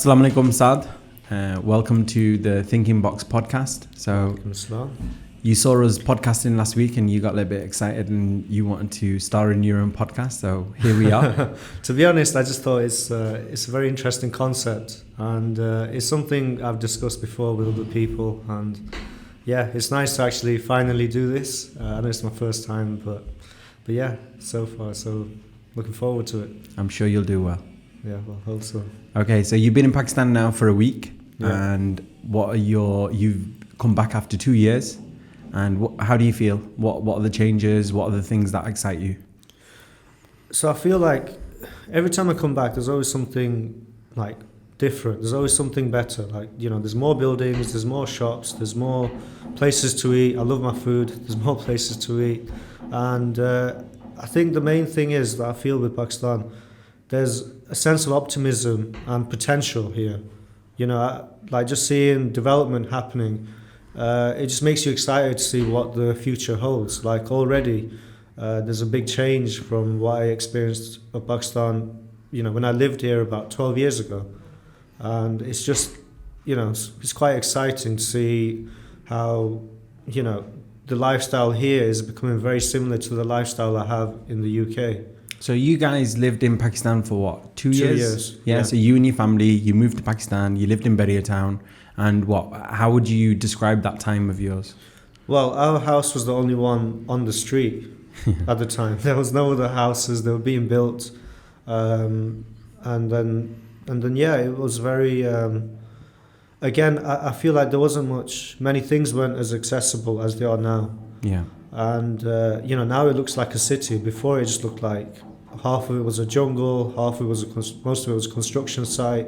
Assalamu alaikum, Saadh. Welcome to the Thinking Box podcast. So you saw us podcasting last week and you got a little bit excited and you wanted to star in your own podcast. So here we are. To be honest, I just thought it's a very interesting concept, and it's something I've discussed before with other people. And yeah, it's nice to actually finally do this. I know it's my first time, but yeah, so far, so looking forward to it. I'm sure you'll do well. Yeah, well, hope so. Okay, so you've been in Pakistan now for a week, yeah. And you've come back after 2 years, and how do you feel? What are the changes? What are the things that excite you? So I feel like every time I come back, there's always something like different. There's always something better. Like, you know, there's more buildings, there's more shops, there's more places to eat. I love my food. There's more places to eat, and I think the main thing is that I feel with Pakistan, there's a sense of optimism and potential here. You know, like just seeing development happening, it just makes you excited to see what the future holds. Like already, there's a big change from what I experienced of Pakistan, you know, when I lived here about 12 years ago. And it's just, you know, it's quite exciting to see how, you know, the lifestyle here is becoming very similar to the lifestyle I have in the UK. So you guys lived in Pakistan for what, 2 years? 2 years. Yeah, so you and your family, you moved to Pakistan, you lived in Bahria town, and how would you describe that time of yours? Well, our house was the only one on the street at the time. There was no other houses, they were being built. And then yeah, it was very, again, I feel like there wasn't many things weren't as accessible as they are now. Yeah. And, you know, now it looks like a city. Before it just looked like half of it was a jungle, half of it was most of it was a construction site.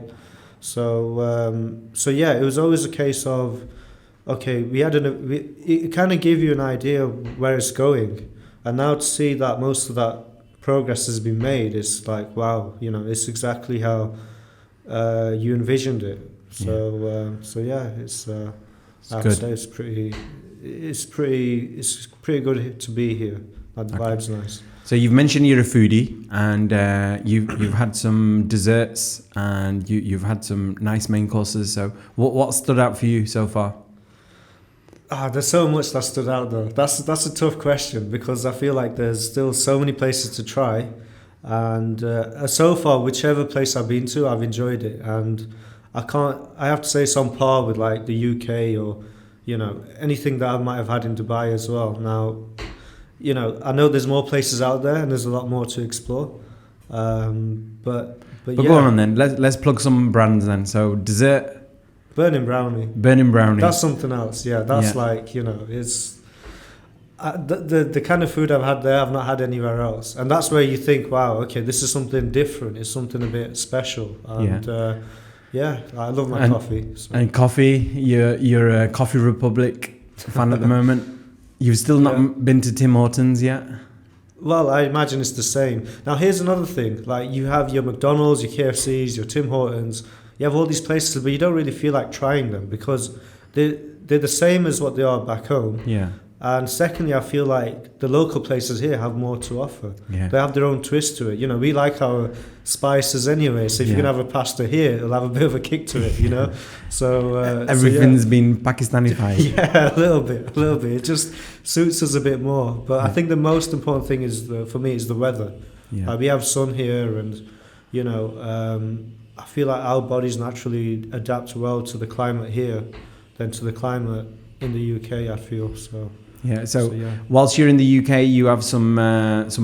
So yeah, it was always a case of, okay, it kind of gave you an idea of where it's going. And now to see that most of that progress has been made, it's like, wow, you know, it's exactly how you envisioned it. So yeah, I have to say it's pretty good to be here. The vibe's nice. So you've mentioned you're a foodie, and you've had some desserts, and you've had some nice main courses. So what stood out for you so far? There's so much that stood out though. That's a tough question, because I feel like there's still so many places to try, and so far whichever place I've been to, I've enjoyed it, and I have to say it's on par with like the UK or, you know, anything that I might have had in Dubai as well. Now, you know, I know there's more places out there and there's a lot more to explore. But yeah. Go on then. Let's plug some brands then. So dessert. Burning brownie. That's something else. Yeah, that's like, you know, it's the kind of food I've had there, I've not had anywhere else. And that's where you think, wow, okay, this is something different. It's something a bit special. And yeah, I love my coffee. So. And coffee, you're a Coffee Republic fan at the moment. You've still not been to Tim Hortons yet? Well, I imagine it's the same. Now, here's another thing. Like, you have your McDonald's, your KFCs, your Tim Hortons. You have all these places, but you don't really feel like trying them because they're the same as what they are back home. Yeah. And secondly, I feel like the local places here have more to offer. Yeah. They have their own twist to it. You know, we like our spices anyway, so if you're going to have a pasta here, it'll have a bit of a kick to it, you know? So everything's been Pakistanified. Yeah, a little bit. It just suits us a bit more. But I think the most important thing for me is the weather. Yeah. We have sun here, and, you know, I feel like our bodies naturally adapt well to the climate here than to the climate in the UK, I feel, so... Yeah, so whilst you're in the UK, you have some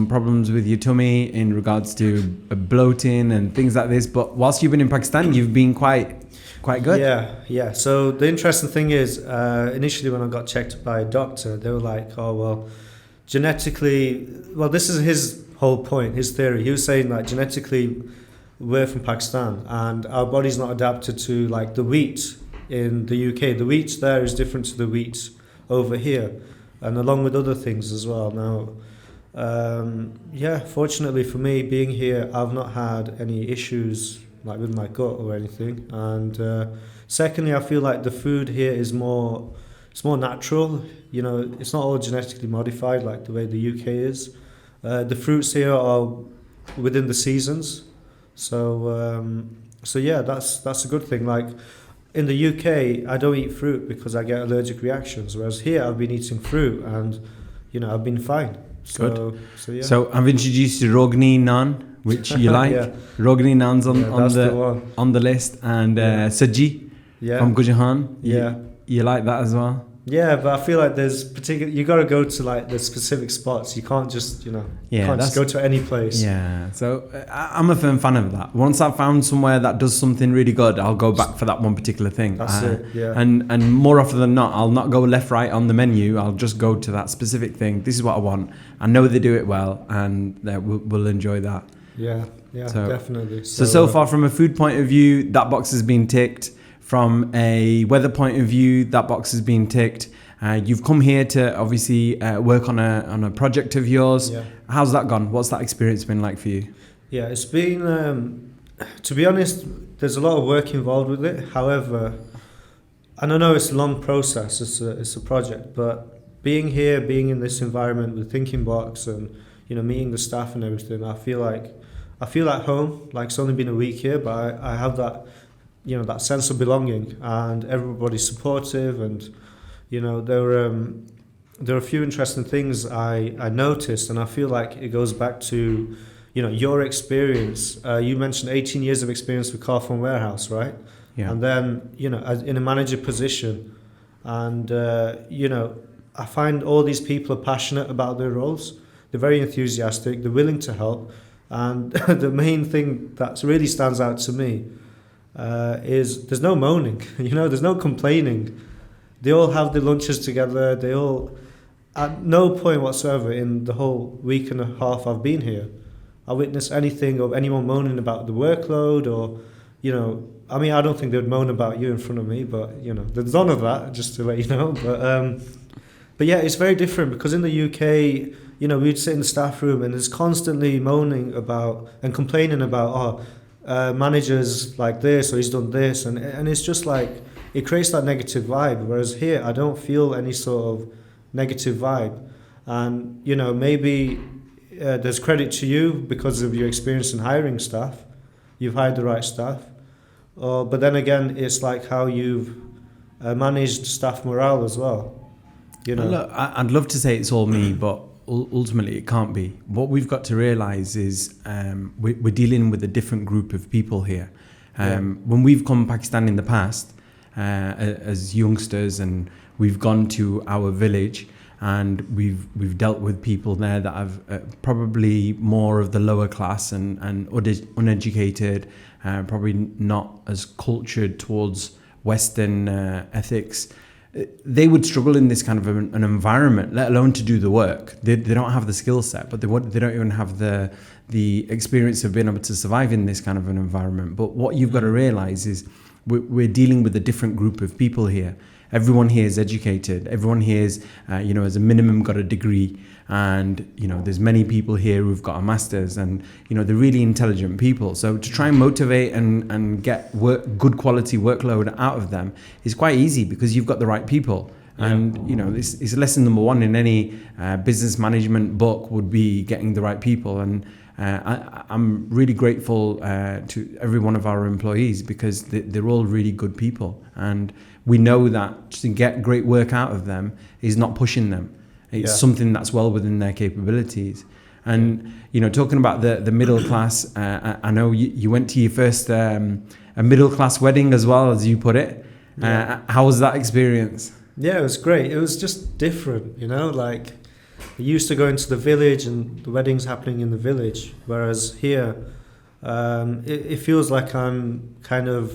problems with your tummy in regards to bloating and things like this. But whilst you've been in Pakistan, you've been quite good. Yeah. So the interesting thing is, initially when I got checked by a doctor, they were like, "Oh well, genetically, well this is his whole point, his theory. He was saying that genetically, we're from Pakistan and our body's not adapted to like the wheat in the UK. The wheat there is different to the wheat over here." And along with other things as well. Now, fortunately for me, being here, I've not had any issues like with my gut or anything. And secondly, I feel like the food here is more natural. You know, it's not all genetically modified like the way the UK is. The fruits here are within the seasons. So So yeah, that's a good thing. Like in the UK, I don't eat fruit because I get allergic reactions, whereas here I've been eating fruit and I've been fine. Good. So yeah. So I've introduced you Rogni naan, which you like. Yeah. Rogni naan's the on the list, and Saji from Gujahan. You like that as well? Yeah, but I feel like you got to go to like the specific spots. You can't just go to any place. Yeah, so I'm a firm fan of that. Once I've found somewhere that does something really good, I'll go back for that one particular thing. That's it. Yeah. And more often than not, I'll not go left, right on the menu. I'll just go to that specific thing. This is what I want. I know they do it well, and we'll enjoy that. Yeah, definitely. So far from a food point of view, that box has been ticked. From a weather point of view, that box has been ticked. You've come here to obviously work on a project of yours. Yeah. How's that gone? What's that experience been like for you? Yeah, it's been, to be honest, there's a lot of work involved with it. However, and I know it's a long process, it's a project, but being here, being in this environment with Thinking Box and meeting the staff and everything, I feel at home. Like it's only been a week here, but I have that that sense of belonging, and everybody's supportive, and there are a few interesting things I noticed, and I feel like it goes back to your experience. You mentioned 18 years of experience with Carphone Warehouse, right? Yeah. And then as in a manager position, and I find all these people are passionate about their roles. They're very enthusiastic. They're willing to help, and the main thing that really stands out to me is there's no moaning, there's no complaining. They all have their lunches together. They all, at no point whatsoever in the whole week and a half I've been here, I witnessed anything of anyone moaning about the workload or, I don't think they'd moan about you in front of me, but, there's none of that, just to let you know. But yeah, it's very different because in the UK, we'd sit in the staff room and there's constantly moaning about and complaining about, managers like this or he's done this, and it's just like it creates that negative vibe, whereas here I don't feel any sort of negative vibe. And maybe there's credit to you because of your experience in hiring staff. You've hired the right staff, but then again it's like how you've managed staff morale as well. Look, I'd love to say it's all me, but ultimately it can't be. What we've got to realize is we're dealing with a different group of people here. When we've come Pakistan in the past as youngsters, and we've gone to our village and we've dealt with people there that have probably more of the lower class and uneducated, probably not as cultured towards Western ethics. They would struggle in this kind of an environment, let alone to do the work. They don't have the skill set, but they don't even have the experience of being able to survive in this kind of an environment. But what you've got to realize is we're dealing with a different group of people here. Everyone here is educated. Everyone here is, as a minimum got a degree. And, there's many people here who've got a master's, and, they're really intelligent people. So to try and motivate and get good quality workload out of them is quite easy because you've got the right people. Yeah. And, this is lesson number one in any business management book would be getting the right people. And I'm really grateful to every one of our employees because they're all really good people. And we know that to get great work out of them is not pushing them. It's something that's well within their capabilities. And, talking about the middle class, I know you went to your first a middle class wedding as well, as you put it. How was that experience? Yeah, it was great. It was just different, like I used to go into the village and the weddings happening in the village, whereas here it feels like I'm kind of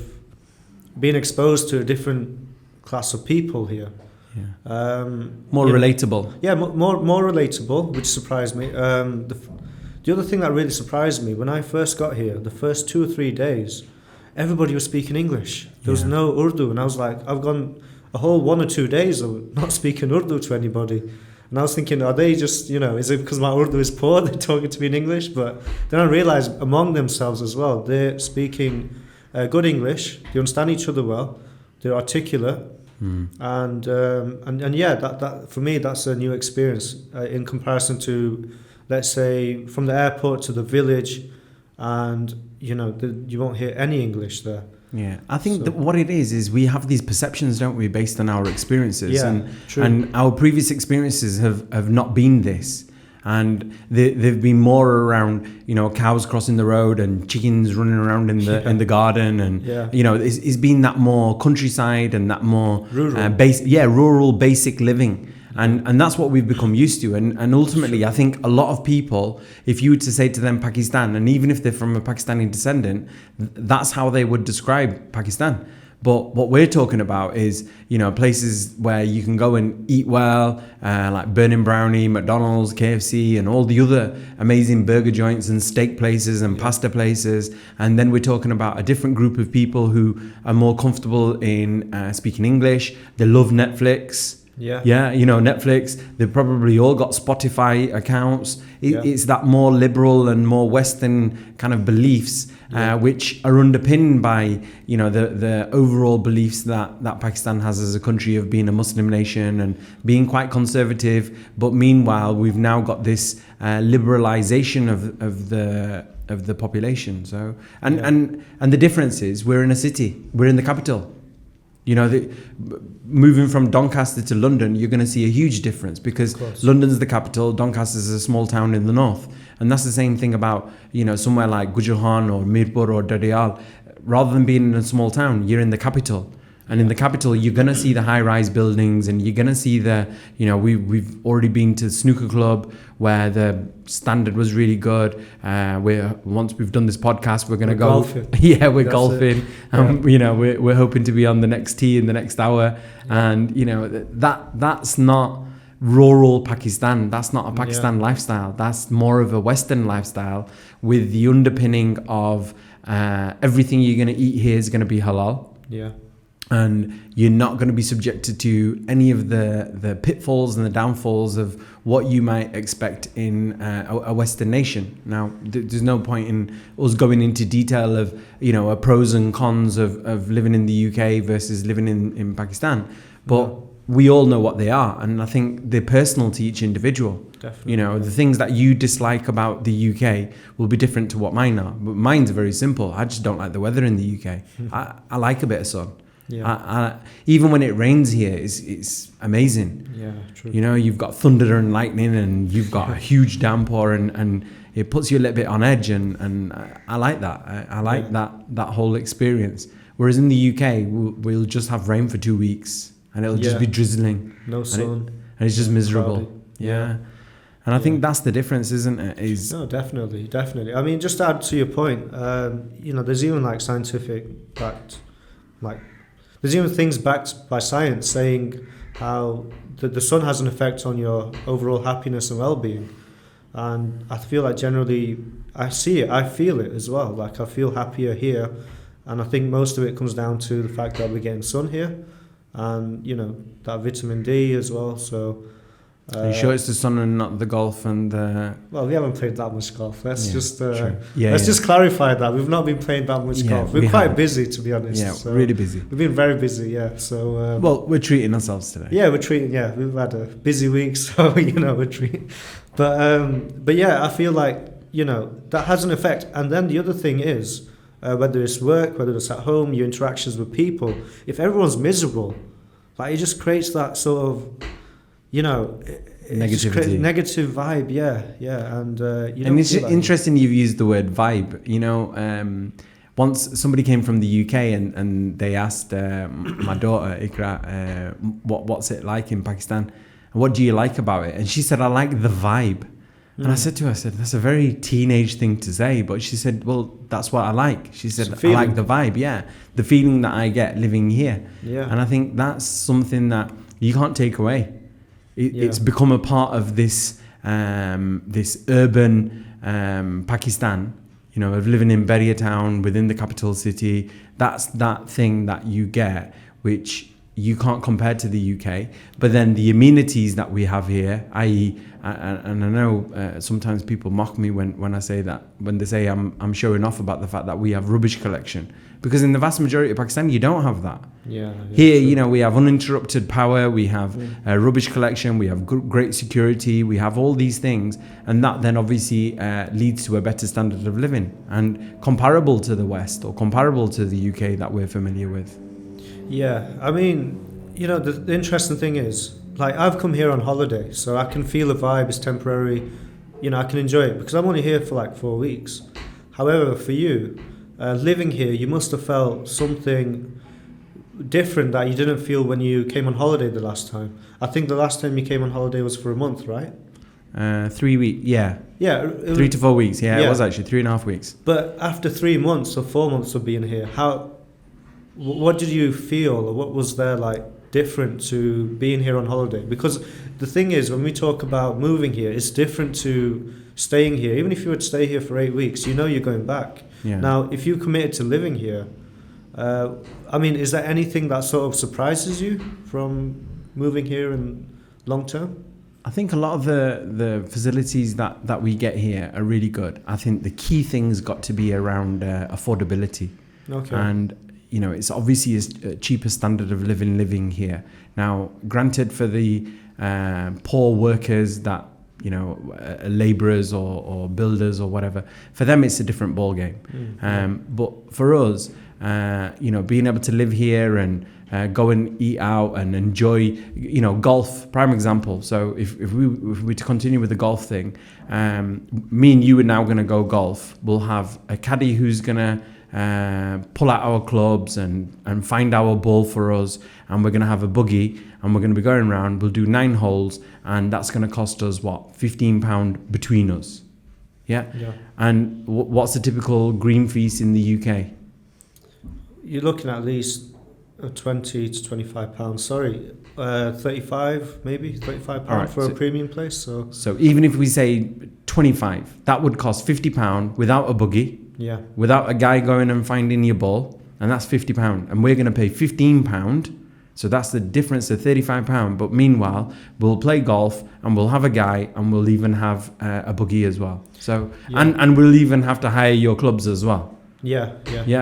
being exposed to a different class of people here. Yeah. More relatable. Yeah, more relatable, which surprised me. The other thing that really surprised me when I first got here, the first 2 or 3 days, everybody was speaking English. There was no Urdu, and I was like, I've gone a whole 1 or 2 days of not speaking Urdu to anybody. And I was thinking, are they just, is it because my Urdu is poor, they're talking to me in English? But then I realized among themselves as well, they're speaking good English, they understand each other well, they're articulate. And yeah, that for me, that's a new experience in comparison to, let's say, from the airport to the village. and you won't hear any English there. Yeah, I think that what it is we have these perceptions, don't we, based on our experiences. Yeah, true. And our previous experiences have not been this. And they've been more around, cows crossing the road and chickens running around in the garden, and it's been that more countryside and that more rural, rural basic living, and that's what we've become used to. And ultimately, I think a lot of people, if you were to say to them Pakistan, and even if they're from a Pakistani descendant, that's how they would describe Pakistan. But what we're talking about is, places where you can go and eat well, like Burning Brownie, McDonald's, KFC, and all the other amazing burger joints and steak places and pasta places. And then we're talking about a different group of people who are more comfortable in speaking English. They love Netflix. Yeah, Netflix. They've probably all got Spotify accounts. It's that more liberal and more Western kind of beliefs, which are underpinned by, the overall beliefs that Pakistan has as a country of being a Muslim nation and being quite conservative. But meanwhile, we've now got this liberalization of the population. So and the difference is we're in a city. We're in the capital. Moving from Doncaster to London, you're going to see a huge difference because London's the capital, Doncaster is a small town in the north. And that's the same thing about, somewhere like Gujarat or Mirpur or Dadiyal. Rather than being in a small town, you're in the capital. And in the capital, you're going to see the high-rise buildings, and you're going to see we've already been to the snooker club where the standard was really good. Once we've done this podcast, we're going to go. Golfing. Yeah, we're golfing. We're hoping to be on the next tee in the next hour. And, that's not rural Pakistan. That's not a Pakistan lifestyle. That's more of a Western lifestyle with the underpinning of everything you're going to eat here is going to be halal. Yeah. And you're not going to be subjected to any of the pitfalls and the downfalls of what you might expect in a Western nation. Now, there's no point in us going into detail of, a pros and cons of living in the UK versus living in Pakistan. But we all know what they are. And I think they're personal to each individual. Definitely. The things that you dislike about the UK will be different to what mine are. But mine's very simple. I just don't like the weather in the UK. I like a bit of sun. Yeah. Even when it rains here, it's amazing. Yeah, true. You've got thunder and lightning, and you've got a huge downpour, and it puts you a little bit on edge, and I like that. I like that whole experience. Whereas in the UK, we'll just have rain for 2 weeks, and it'll just be drizzling. No sun. And it's just miserable. Cloudy. Yeah. And I think that's the difference, isn't it? No, definitely. I mean, just to add to your point, there's even scientific backed, there's even things backed by science saying how the sun has an effect on your overall happiness and well-being. And I feel like generally I see it, I feel it as well. I feel happier here. And I think most of it comes down to the fact that we're getting sun here and, that vitamin D as well. So... Are you sure it's the sun and not the golf and the... Well, we haven't played that much golf. Let's just just clarify that. We've not been playing that much golf. We're quite busy, to be honest. Yeah, so really busy. We've been very busy, yeah. So well, we're treating ourselves today. Yeah, we've had a busy week, so, we're treating... But yeah, I feel like, that has an effect. And then the other thing is, whether it's work, whether it's at home, your interactions with people, if everyone's miserable, it just creates that sort of... negativity, negative vibe, and and it's interesting you've used the word vibe. Once somebody came from the UK and they asked my daughter Ikra, what's it like in Pakistan, and what do you like about it? And she said, I like the vibe. And I said to her, that's a very teenage thing to say, but she said, well, that's what I like. She said, I like the vibe, the feeling that I get living here. And I think that's something that you can't take away. It's become a part of this urban Pakistan, of living in Bahria town within the capital city. That's that thing that you get, which you can't compare to the UK. But then the amenities that we have here, i.e., and I know sometimes people mock me when I say that, when they say I'm showing off about the fact that we have rubbish collection, because in the vast majority of Pakistan you don't have that. Here, true. You know, we have uninterrupted power, we have rubbish collection, we have great security, we have all these things, and that then obviously leads to a better standard of living and comparable to the West or comparable to the UK that we're familiar with. Yeah, I mean, you know, the interesting thing is, like, I've come here on holiday, so I can feel the vibe is temporary. You know, I can enjoy it because I'm only here for like 4 weeks. However, for you, living here, you must have felt something different that you didn't feel when you came on holiday the last time. I think the last time you came on holiday was for a month, right? 3 weeks, yeah. Yeah. 3 to 4 weeks, yeah, it was actually 3.5 weeks. But after 3 months or 4 months of being here, what did you feel, or what was there like different to being here on holiday? Because the thing is, when we talk about moving here, it's different to staying here. Even if you would stay here for 8 weeks, you know you're going back. Yeah. Now, if you committed to living here, I mean, is there anything that sort of surprises you from moving here in long term? I think a lot of the facilities that we get here are really good. I think the key thing's got to be around affordability. Okay. And, you know, it's obviously a cheaper standard of living here. Now, granted, for the poor workers that, you know, labourers or builders or whatever, for them it's a different ball game. But for us, you know, being able to live here and go and eat out and enjoy, you know, golf, prime example. So if we to continue with the golf thing, me and you are now going to go golf. We'll have a caddy who's going to pull out our clubs and find our ball for us, and we're going to have a buggy and we're going to be going around. We'll do 9 holes, and that's going to cost us what, £15 between us. Yeah. And what's the typical green feast in the UK? You're looking at least 20 to 25 pounds. Sorry, 35 maybe 35 pounds for a premium place. So even if we say 25, that would cost £50 without a buggy. Yeah. Without a guy going and finding your ball, and that's £50, and we're going to pay £15. So that's the difference to £35. But meanwhile, we'll play golf and we'll have a guy and we'll even have a buggy as well. So and we'll even have to hire your clubs as well. Yeah,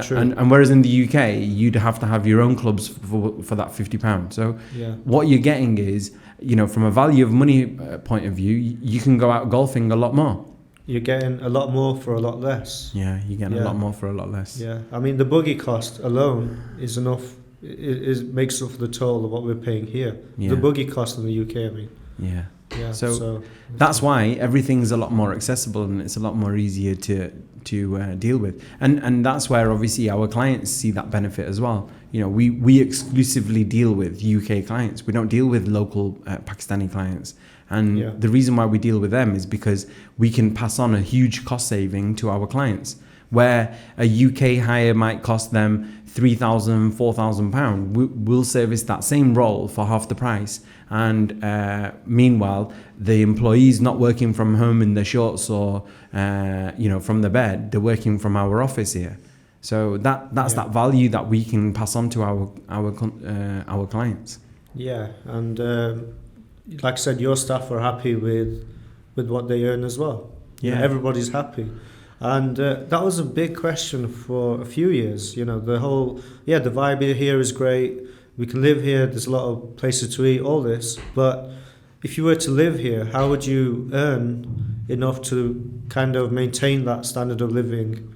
true. And whereas in the UK, you'd have to have your own clubs for that £50. So what you're getting is, you know, from a value of money point of view, you can go out golfing a lot more. You're getting a lot more for a lot less. Yeah, you're getting a lot more for a lot less. Yeah, I mean, the buggy cost alone is enough. It makes up for the toll of what we're paying here. Yeah. The buggy cost in the UK, I mean. Yeah. So that's why everything's a lot more accessible and it's a lot more easier to deal with. And that's where obviously our clients see that benefit as well. You know, we exclusively deal with UK clients. We don't deal with local Pakistani clients. And the reason why we deal with them is because we can pass on a huge cost saving to our clients. Where a UK hire might cost them £3,000, £4,000, we'll service that same role for half the price. And meanwhile, the employee's not working from home in their shorts or you know, from the bed. They're working from our office here. So that's that value that we can pass on to our clients. Yeah, and like I said, your staff are happy with what they earn as well. Yeah, you know, everybody's happy. And that was a big question for a few years. You know, the whole, the vibe here is great. We can live here. There's a lot of places to eat, all this. But if you were to live here, how would you earn enough to kind of maintain that standard of living?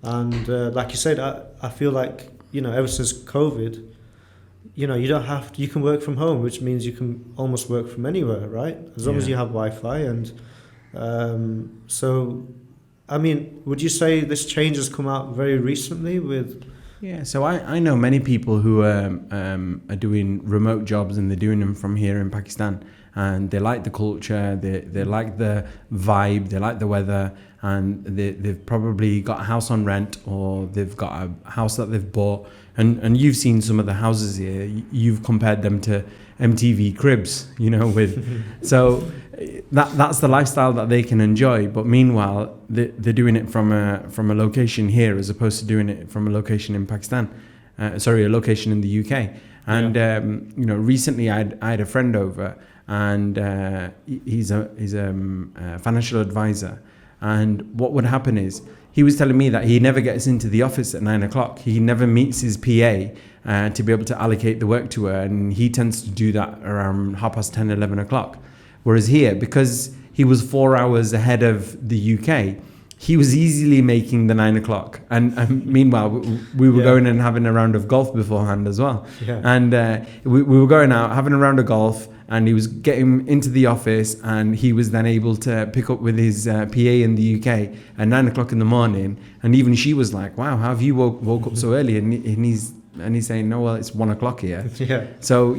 And like you said, I feel like, you know, ever since COVID, you know, you can work from home, which means you can almost work from anywhere, right? As long as you have Wi-Fi. And so... I mean, would you say this change has come out very recently with... Yeah, so I know many people who are doing remote jobs and they're doing them from here in Pakistan, and they like the culture, they like the vibe, they like the weather, and they've probably got a house on rent or they've got a house that they've bought, and you've seen some of the houses here, you've compared them to MTV Cribs, you know, with... So... That's the lifestyle that they can enjoy, but meanwhile they're doing it from a location here as opposed to doing it from a location in Pakistan, a location in the UK, And recently I had a friend over, and he's a financial advisor. And what would happen is, he was telling me that he never gets into the office at 9 o'clock. He never meets his PA to be able to allocate the work to her. And he tends to do that around 10:30, 11 o'clock. Whereas here, because he was 4 hours ahead of the UK, he was easily making the 9 o'clock. And meanwhile, we were going and having a round of golf beforehand as well. Yeah. And we were going out, having a round of golf, and he was getting into the office, and he was then able to pick up with his PA in the UK at 9 o'clock in the morning. And even she was like, wow, how have you woke up so early? And he's saying, no, well, it's 1 o'clock here. Yeah. So,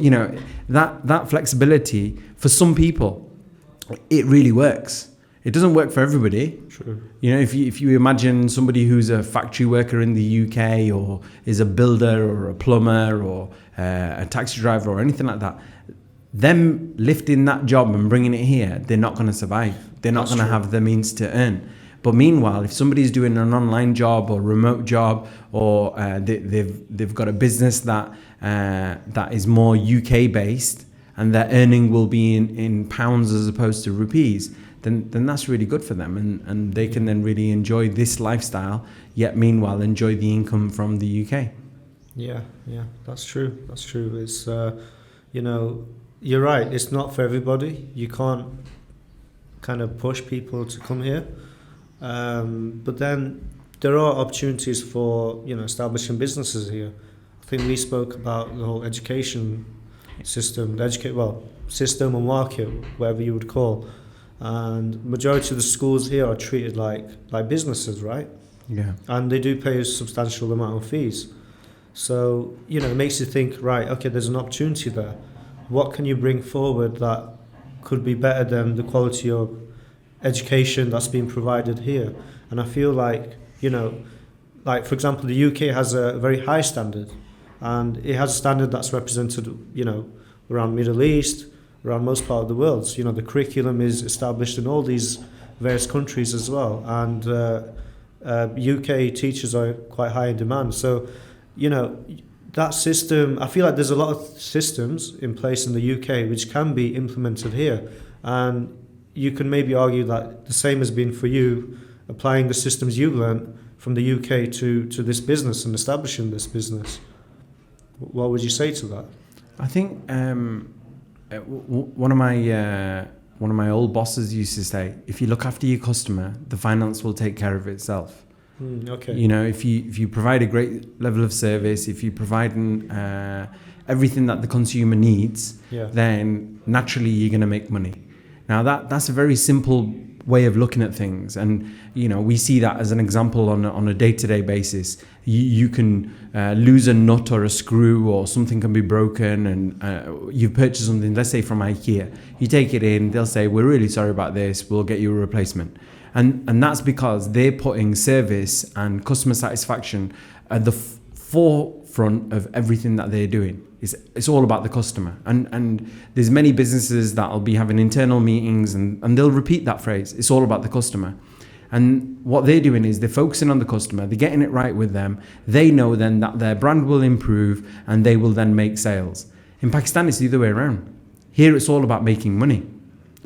that flexibility, for some people, it really works. It doesn't work for everybody. True. If you imagine somebody who's a factory worker in the UK, or is a builder or a plumber or a taxi driver or anything like that, them lifting that job and bringing it here, they're not going to survive. They're not going to have the means to earn. But meanwhile, if somebody's doing an online job or remote job, or they've got a business that is more UK based, and their earning will be in pounds as opposed to rupees, then that's really good for them, and they can then really enjoy this lifestyle, yet meanwhile enjoy the income from the UK. Yeah, that's true. It's you're right, it's not for everybody. You can't kind of push people to come here, but then there are opportunities for establishing businesses here. I think we spoke about the whole education system, system or market, whatever you would call. And majority of the schools here are treated like businesses, right? Yeah. And they do pay a substantial amount of fees. So, it makes you think, right, okay, there's an opportunity there. What can you bring forward that could be better than the quality of education that's being provided here? And I feel like, for example, the UK has a very high standard, and it has a standard that's represented, around Middle East, around most part of the world. So, the curriculum is established in all these various countries as well, and UK teachers are quite high in demand. So, that system, I feel like there's a lot of systems in place in the UK which can be implemented here, and you can maybe argue that the same has been for you, applying the systems you've learned from the UK to this business and establishing this business. What would you say to that? I think one of my old bosses used to say, if you look after your customer, the finance will take care of itself. Okay. If you provide a great level of service, if you provide everything that the consumer needs, then naturally you're going to make money. Now that's a very simple way of looking at things, and we see that as an example on a day-to-day basis. You can lose a nut or a screw, or something can be broken, and you've purchased something, let's say from IKEA. You take it in, they'll say, we're really sorry about this, we'll get you a replacement. And that's because they're putting service and customer satisfaction at the forefront of everything that they're doing. It's all about the customer. And there's many businesses that'll be having internal meetings, and they'll repeat that phrase. It's all about the customer. And what they're doing is they're focusing on the customer, they're getting it right with them. They know then that their brand will improve, and they will then make sales. In Pakistan, it's the other way around. Here, it's all about making money.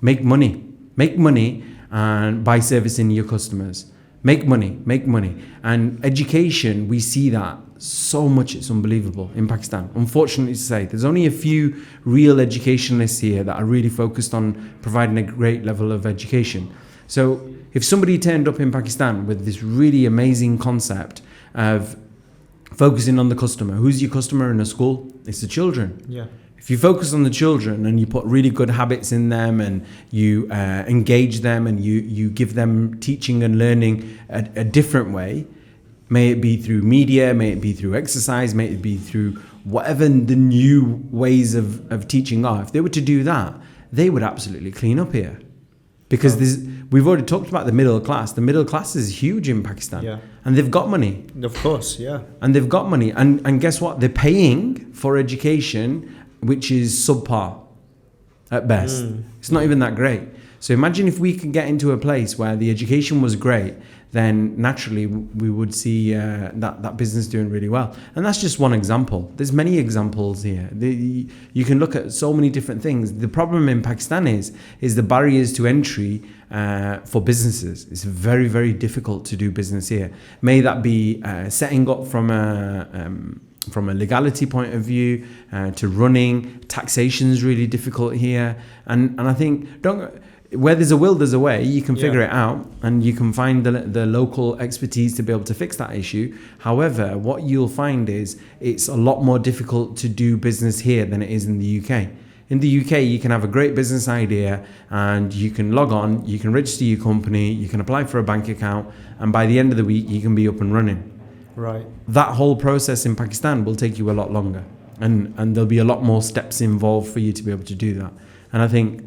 Make money, and by servicing your customers. Make money. And education, we see that so much, it's unbelievable in Pakistan. Unfortunately to say, there's only a few real educationalists here that are really focused on providing a great level of education. So if somebody turned up in Pakistan with this really amazing concept of focusing on the customer, who's your customer in a school? It's the children. Yeah. If you focus on the children and you put really good habits in them, and you engage them, and you give them teaching and learning a different way, may it be through media, may it be through exercise, may it be through whatever the new ways of teaching are, if they were to do that, they would absolutely clean up here. Because we've already talked about the middle class. The middle class is huge in Pakistan. And they've got money. Of course, yeah. And they've got money. And guess what? They're paying for education which is subpar at best. It's not even that great. So imagine if we could get into a place where the education was great, then naturally we would see that business doing really well. And that's just one example. There's many examples here. You can look at so many different things. The problem in Pakistan is the barriers to entry for businesses. It's very, very difficult to do business here. May that be setting up from a legality point of view to running. Taxation is really difficult here. And I think where there's a will, there's a way. You can figure it out, and you can find the local expertise to be able to fix that issue. However, what you'll find is it's a lot more difficult to do business here than it is in the UK. In the UK, you can have a great business idea and you can log on, you can register your company, you can apply for a bank account, and by the end of the week, you can be up and running. Right. That whole process in Pakistan will take you a lot longer, and there'll be a lot more steps involved for you to be able to do that. And I think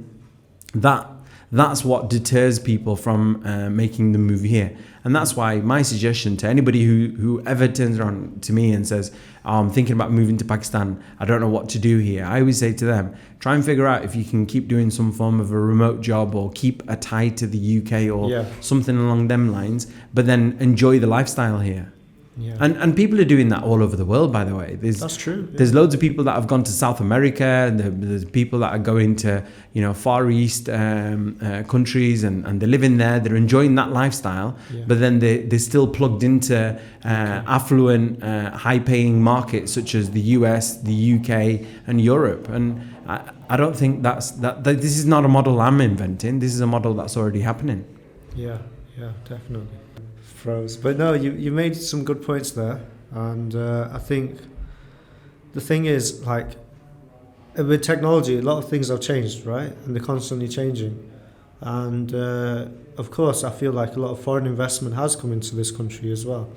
that's what deters people from making the move here. And that's why my suggestion to anybody who ever turns around to me and says, I'm thinking about moving to Pakistan, I don't know what to do here. I always say to them, try and figure out if you can keep doing some form of a remote job or keep a tie to the UK or something along them lines, but then enjoy the lifestyle here. Yeah. And people are doing that all over the world, by the way. That's true. Yeah. There's loads of people that have gone to South America, and there's people that are going to, Far East countries, and they're living there. They're enjoying that lifestyle, but then they're still plugged into affluent, high-paying markets such as the US, the UK, and Europe. And I don't think that this is not a model I'm inventing. This is a model that's already happening. Yeah, definitely. But no, you made some good points there, and I think the thing is, like, with technology, a lot of things have changed, right? And they're constantly changing, and of course, I feel like a lot of foreign investment has come into this country as well.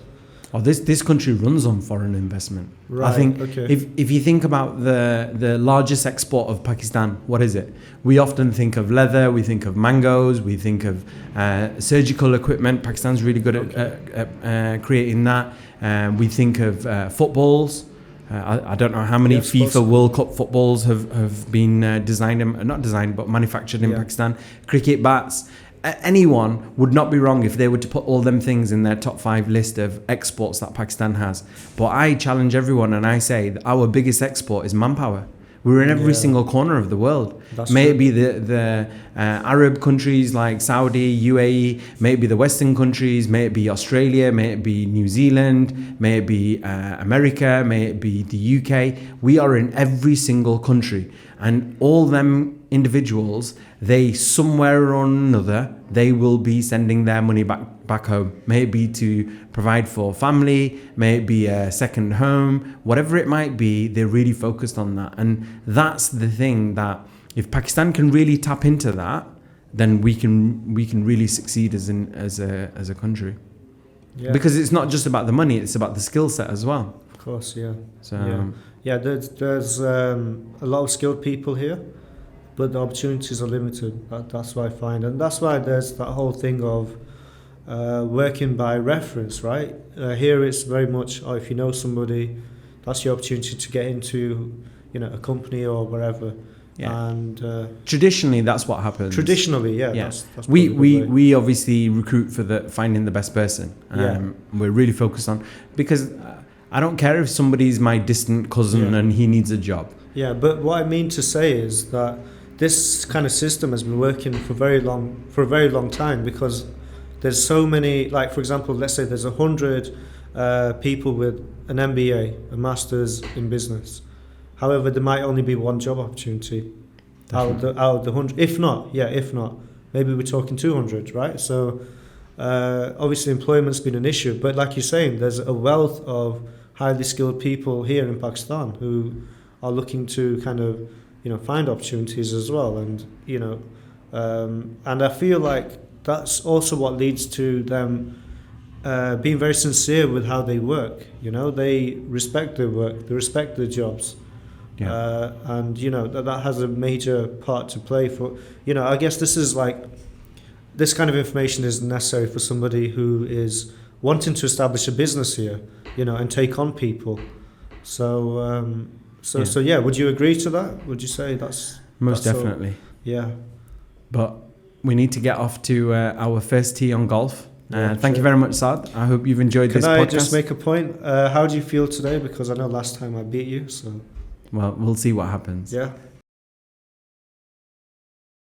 Oh, this country runs on foreign investment. Right. I think if you think about the largest export of Pakistan, what is it? We often think of leather, we think of mangoes, we think of surgical equipment. Pakistan's really good at creating that. We think of footballs. I don't know how many FIFA World Cup footballs have been manufactured in Pakistan. Cricket bats. Anyone would not be wrong if they were to put all them things in their top 5 list of exports that Pakistan has. But I challenge everyone and I say that our biggest export is manpower. We're in every single corner of the world. May it be the Arab countries like Saudi, UAE, may it be the Western countries, may it be Australia, may it be New Zealand, may it be America, may it be the UK. We are in every single country. And all them individuals, they somewhere or another, they will be sending their money back home. May it be to provide for family, may it be a second home, whatever it might be, they're really focused on that. And that's the thing, that if Pakistan can really tap into that, then we can really succeed as a country. Yeah. Because it's not just about the money, it's about the skill set as well. Of course, yeah. So there's a lot of skilled people here, but the opportunities are limited. That's what I find, and that's why there's that whole thing of working by reference, right? Here it's very much, if you know somebody, that's your opportunity to get into, a company or wherever. Yeah. And traditionally, that's what happens. Traditionally, yeah. That's we obviously recruit for finding the best person. We're really focused on, because I don't care if somebody's my distant cousin and he needs a job. Yeah, but what I mean to say is that this kind of system has been working for a very long time, because there's so many, like, for example, let's say there's 100 people with an MBA, a master's in business. However, there might only be one job opportunity out of the 100, if not, maybe we're talking 200, right? So obviously employment's been an issue, but like you're saying, there's a wealth of highly skilled people here in Pakistan who are looking to kind of, find opportunities as well. And, and I feel like that's also what leads to them being very sincere with how they work. They respect their work, they respect their jobs. Yeah. And, that has a major part to play for, I guess this kind of information is necessary for somebody who is wanting to establish a business here, and take on people. So would you agree to that? Would you say that's most definitely? Yeah. But we need to get off to our first tee on golf. Thank you sure. very much, Saadh. I hope you've enjoyed this Can I podcast. just make a point? How do you feel today? Because I know last time I beat you, so... Well, we'll see what happens. Yeah.